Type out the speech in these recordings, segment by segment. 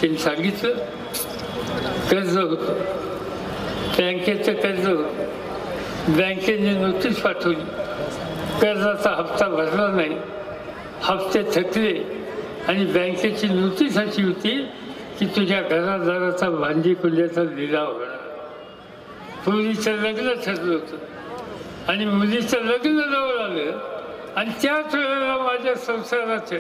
त्यांनी सांगितलं कर्ज होतं, बँकेचं कर्ज होतं, बँकेने नोटीस पाठवली, कर्जाचा हप्ता भरला नाही, हप्ते थकले आणि बँकेची नोटीस अशी होती की तुझ्या घरादाराचा भांडी कुल्ल्याचा लिलाव होणार. मुलीचं लग्न ठरलं होतं आणि मुलीचं लग्न जवळ आलं आणि त्याच वेळेला माझ्या संसाराचं,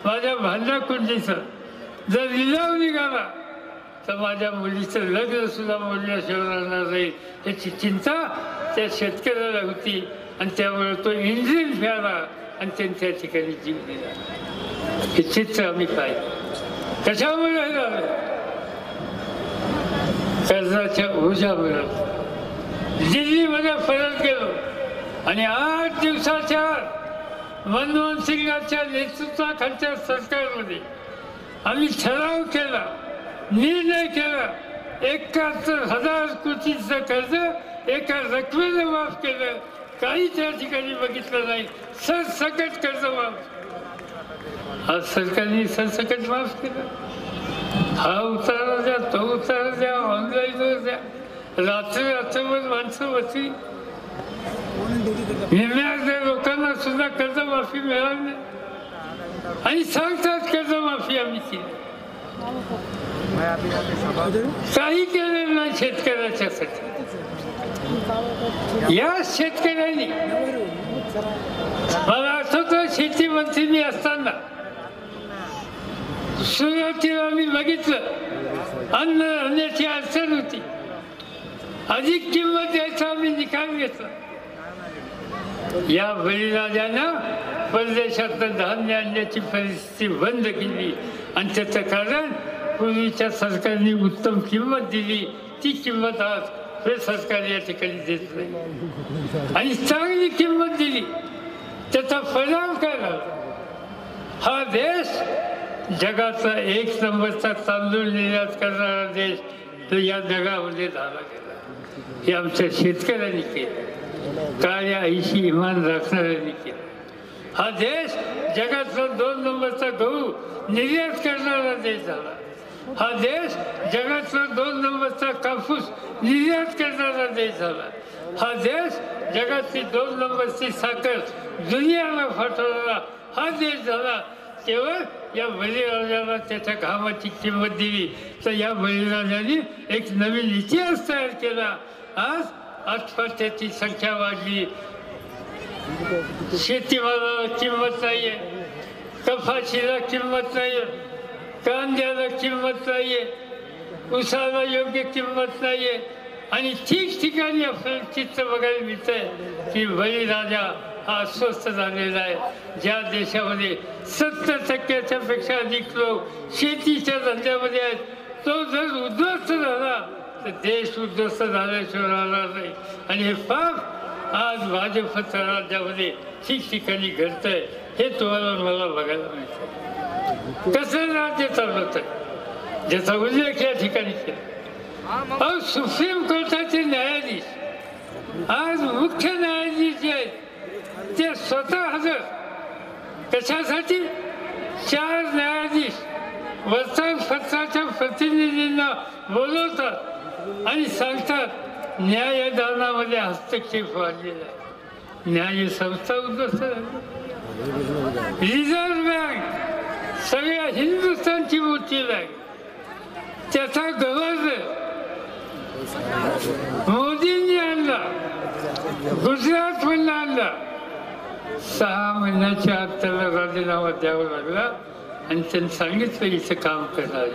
माझ्या भांड्याकुंडीचं जर लिलाव निघाला तर माझ्या मुलीचं लग्न सुद्धा मोडल्याशिवाय राहणार नाही याची चिंता त्या शेतकऱ्याला होती आणि त्यामुळे तो इंजिन फेरला आणि त्यांनी त्या ठिकाणी जीव दिला. हे चित्र आम्ही पाहिलं. कशामुळे हे झालं? कर्जाच्या ओझ्यामुळे. दिल्लीमध्ये परत गेलो आणि 8 दिवसाच्या मनमोहन सिंगाच्या नेतृत्वाखालच्या सरकारमध्ये आम्ही ठराव केला, निर्णय केला, 71,000 कोटीचं कर्ज एका रकमेने माफ केलं. काही त्या ठिकाणी बघितलं नाही, सरसकट कर्ज माफ. आज सरकारने सरसकट माफ केलं. हा उतारा द्या, तो उतारा द्या, ऑनलाईनवर द्या, रात्रभर माणसं बसली. निम्म्या लोकांना सुद्धा कर्जमाफी मिळाली नाही आणि सांगतात कर्जमाफी आम्ही केली. काही केलेलं नाही शेतकऱ्याच्यासाठी. या शेतकऱ्यांनी, मला आठवतं शेती मंत्री मी असताना सुरुवातीला आम्ही बघितलं अन्न धान्याची अडचण होती, अधिक किंमत द्यायचा आम्ही निकाल घेतला. या बळीराजानं परदेशातलं धान्य आणण्याची परिस्थिती बंद केली आणि त्याचं कारण पूर्वीच्या सरकारने उत्तम किंमत दिली. ती किंमत आज हे सरकार या ठिकाणी देत नाही आणि चांगली किंमत दिली. त्याचा परिणाम काय झाला? हा देश जगाचा 1 नंबरचा तांदूळ निर्यात करणारा देश तो या जगामध्ये झाला गेला. हे आमच्या शेतकऱ्यांनी केलं, काळ्या आईशी इमान राखणाऱ्यांनी केलं. हा देश जगातला 2 नंबरचा गहू निर्यात करणारा देश झाला. हा देश जगातला 2 नंबरचा कापूस निर्यात करणारा देश झाला. हा देश जगातली 2 नंबरची साखर दुनियाला पाठवणारा हा देश झाला. केवळ या बळीराजाला त्याच्या घामाची किंमत दिली तर या बळीराजाने एक नवीन इतिहास तयार केला. आज आत्महत्याची संख्या वाढली, शेतीमालाला किंमत नाहीये, कपाशीला किंमत नाहीये, कांद्याला किंमत नाहीये, उसाला योग्य किंमत नाहीये आणि ठिकठिकाणी आपल्याला चित्र बघायला मिळतंय की बळीराजा हा अस्वस्थ झालेला आहे. ज्या देशामध्ये 70% पेक्षा अधिक लोक शेतीच्या धंद्यामध्ये आहेत, तो जर उद्ध्वस्त झाला तर देश उद्ध्वस्त झाल्याशिवाय राहणार नाही. आणि हे पाप आज भाजपच्या राज्यामध्ये ठिकठिकाणी घडतंय. हे तुम्हाला मला बघायला मिळतं. कसं राज्य चालवत आहे ज्याचा उल्लेख या ठिकाणी केला. सुप्रीम कोर्टाचे न्यायाधीश, आज मुख्य न्यायाधीश जे आहेत ते स्वतः हजर. कशासाठी? 4 न्यायाधीश वर्तमानपत्राच्या प्रतिनिधींना बोलवतात आणि सांगतात न्यायदानामध्ये हस्तक्षेप वाढलेला आहे, न्याय संस्था उद्ध्वस्त झाली. रिझर्व्ह बँक सगळ्या हिंदुस्थानची मोठी बँक, त्याचा गव्हर्नर मोदींनी आणला, गुजरात मधून आणला. 6 महिन्याच्या आत त्याला राजीनामा द्यावा लागला आणि त्यांनी सांगितलं इथं काम करणार.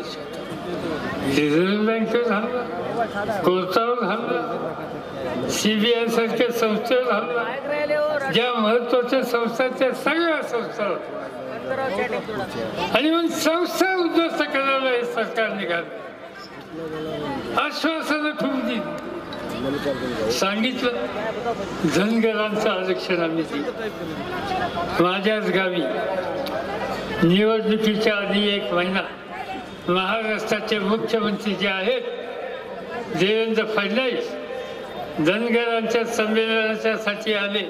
रिझर्व्ह बँकेवर हल्ला, कोर्टावर हल्ला, CBI सारख्या संस्थेवर हल्ला, ज्या महत्वाच्या संस्था त्या सगळ्या संस्था आणि मग संस्था उद्ध्वस्त करायला हे सरकार निघालं. आश्वासनं खूप दिली, सांगितलं धनगरांचं आरक्षण आम्ही दिलं. माझ्याच गावी निवडणुकीच्या आधी 1 महिना महाराष्ट्राचे मुख्यमंत्री जे आहेत देवेंद्र फडणवीस धनगरांच्या संमेलनाच्यासाठी आले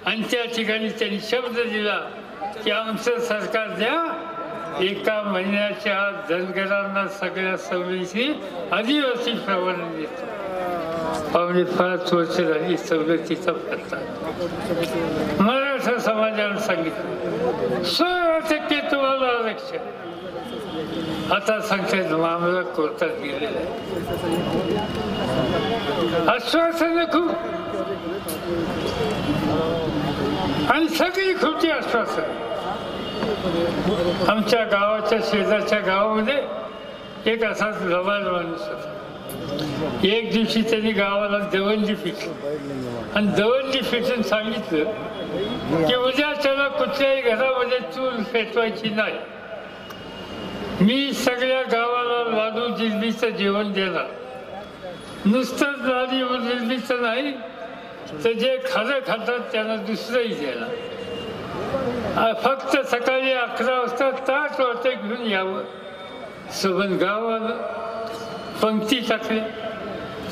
आणि त्या ठिकाणी त्यांनी शब्द दिला की आमचं सरकार द्या एका महिन्याच्या आत धनगरांना सगळ्या सवलती आदिवासी प्रमाणे देतो. 5.5 वर्ष झाली सवलतीचा पत्ता. मराठा समाजाला सांगितलं 16% तुम्हाला आरक्षण. आता सांगतात मामला कोर्टात गेलेला आहे. आश्वासन खूप आणि सगळी खोटी आश्वासन. आमच्या गावाच्या शेजारच्या गावामध्ये एक असाच लबाड माणूस होता. एक दिवशी त्यांनी गावाला दवंडी फिटली आणि दवंडी फिटून सांगितलं की उद्या त्याला कुठल्याही घरामध्ये चूल पेटवायची नाही. मी सगळ्या गावाला लाडू जिलबीचं जेवण देणार. नुसतंच लाडू जिलबीचं नाही तर जे खरं खातात त्यांना दुसरंही देणार. फक्त सकाळी 11 वाजता ताट वाटे घेऊन यावं. सबन गाव आलं, पंक्ती टाकली,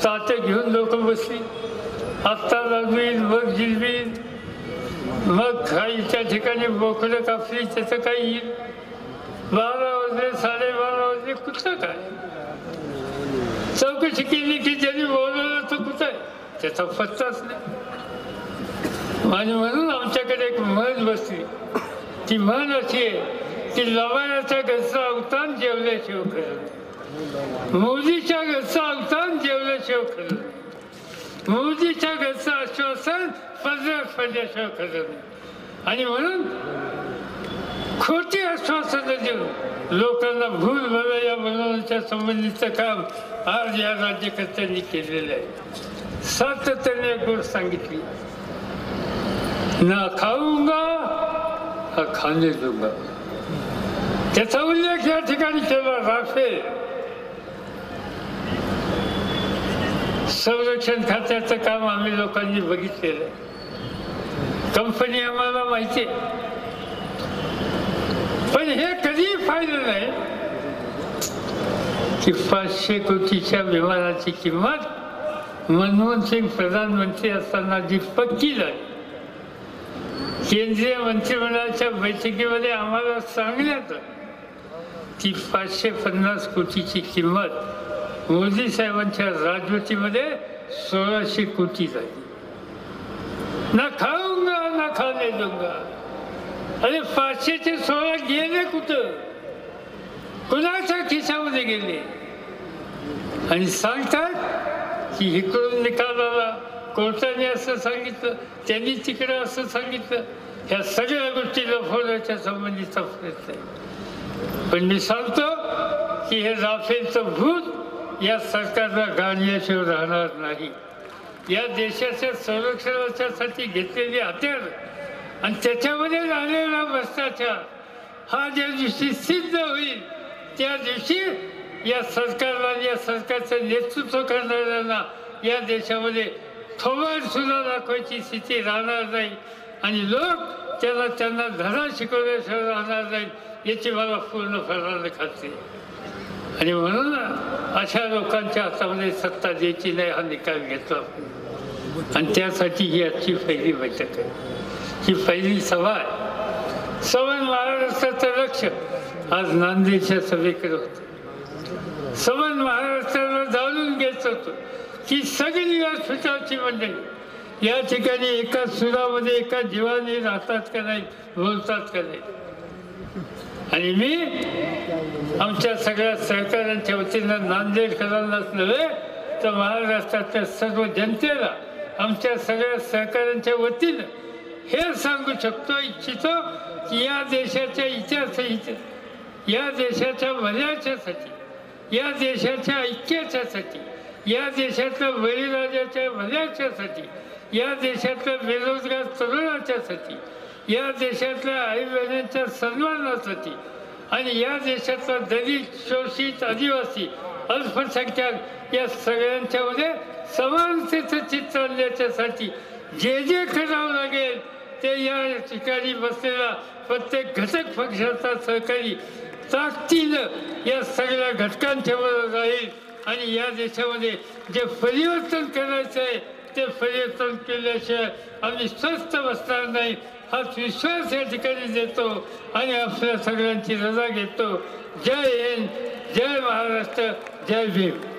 ताटे घेऊन लोक बसली. आत्ता लाडू येईल, मग जिलबी येईल, मग खाईच्या ठिकाणी बोकडं कापली, त्याचं काही येईल. 12 वाजले, 12:30 वाजले, कुठं काय. चौकशी केली की ज्यांनी बोलवलं तो कुठं आहे त्याचा पत्ताच नाही. आणि म्हणून आमच्याकडे एक म्हण बसली. ती म्हण अशी आहे की लवाण्याच्या घरचं अवतान जेवल्याशिवाय खरं नाही. मोदीच्या घरचं अवतान जेवल्याशिवाय खरं नाही. मोदीच्या घरचं आश्वासन पडल्याशिवाय खरं नाही. आणि म्हणून खोटी आश्वासनं देऊन लोकांना भूल भुलैया बनवण्याच्या संबंधीचं काम आज या राज्यकर्त्यांनी केलेलं आहे. सातत्याने एक गोष्ट सांगितली, ना खाऊंगा ना खाने दूंगा. त्याचा उल्लेख या ठिकाणी केला. राफेल संरक्षण खात्याचं काम आम्ही लोकांनी बघितलेलं आहे. कंपनी आम्हाला माहिती आहे, पण हे कधी पाहिलं नाही की 500 कोटीच्या विमानाची किंमत मनमोहन सिंग प्रधानमंत्री असताना जी पक्की झाली. केंद्रीय मंत्रिमंडळाच्या बैठकीमध्ये आम्हाला सांगण्यात ती 550 कोटीची किंमत मोदी साहेबांच्या राजवटीमध्ये 1600 कोटी झाली. ना खाऊंगा ना खाने दूंगा. अरे 500चे 16 गेले कुठं, कुणाच्या खिशामध्ये गेले. आणि सांगतात की इकडून निकाल आला, कोर्टाने असं सांगितलं, त्यांनी तिकडे असं सांगितलं. ह्या सगळ्या गोष्टी लपवण्याच्या संबंधीचा प्रयत्न आहे. पण मी सांगतो की हे राफेलचं भूत या सरकारला गाडल्याशिवाय राहणार नाही. या देशाच्या संरक्षणासाठी घेतलेली हत्यार आणि त्याच्यामध्ये झालेला भ्रष्टाचार हा ज्या दिवशी सिद्ध होईल त्या दिवशी या सरकारला, या सरकारचं नेतृत्व करणाऱ्यांना या देशामध्ये थोबाड सुद्धा दाखवायची स्थिती राहणार नाही. आणि लोक त्यांना धडा शिकवल्याशिवाय राहणार नाही याची मला पूर्णपणाने खात्री. आणि म्हणून अशा लोकांच्या हातामध्ये सत्ता द्यायची नाही हा निकाल घेतला. आणि त्यासाठी ही आजची पहिली बैठक आहे, ही पहिली सभा आहे. सवन महाराष्ट्राचं लक्ष आज नांदेडच्या सभेकडे होतं. सवन महाराष्ट्राला जाणून घ्यायचं होतं की सगळी व्यासपीठाची मंडळी या ठिकाणी एका सुरामध्ये एका जीवाने राहतात का नाही, बोलतात का नाही. आणि मी आमच्या सगळ्या सहकाऱ्यांच्या वतीनं नांदेडकरांनाच नव्हे तर महाराष्ट्रातल्या सर्व जनतेला आमच्या सगळ्या सहकाऱ्यांच्या वतीनं हे सांगू इच्छितो की या देशाच्या इतिहासासाठी, या देशाच्या भल्याच्यासाठी, या देशाच्या ऐक्याच्यासाठी, या देशातल्या बळीराजाच्या भल्याच्यासाठी, या देशातल्या बेरोजगार तरुणाच्यासाठी, या देशातल्या आई बहिणींच्या सन्मानासाठी आणि या देशातला दलित, शोषित, आदिवासी, अल्पसंख्याक या सगळ्यांच्यामध्ये समानतेचं चित्र आणण्याच्यासाठी जे जे करावं लागेल ते या ठिकाणी बसलेला प्रत्येक घटक पक्षाचा सहकारी ताकदीनं या सगळ्या घटकांच्या बरोबर राहील. आणि या देशामध्ये जे परिवर्तन करायचं आहे ते परिवर्तन केल्याशिवाय आम्ही स्वस्थ बसणार नाही हा विश्वास या ठिकाणी देतो आणि आपल्या सगळ्यांची रजा घेतो. जय हिंद, जय महाराष्ट्र, जय भीम.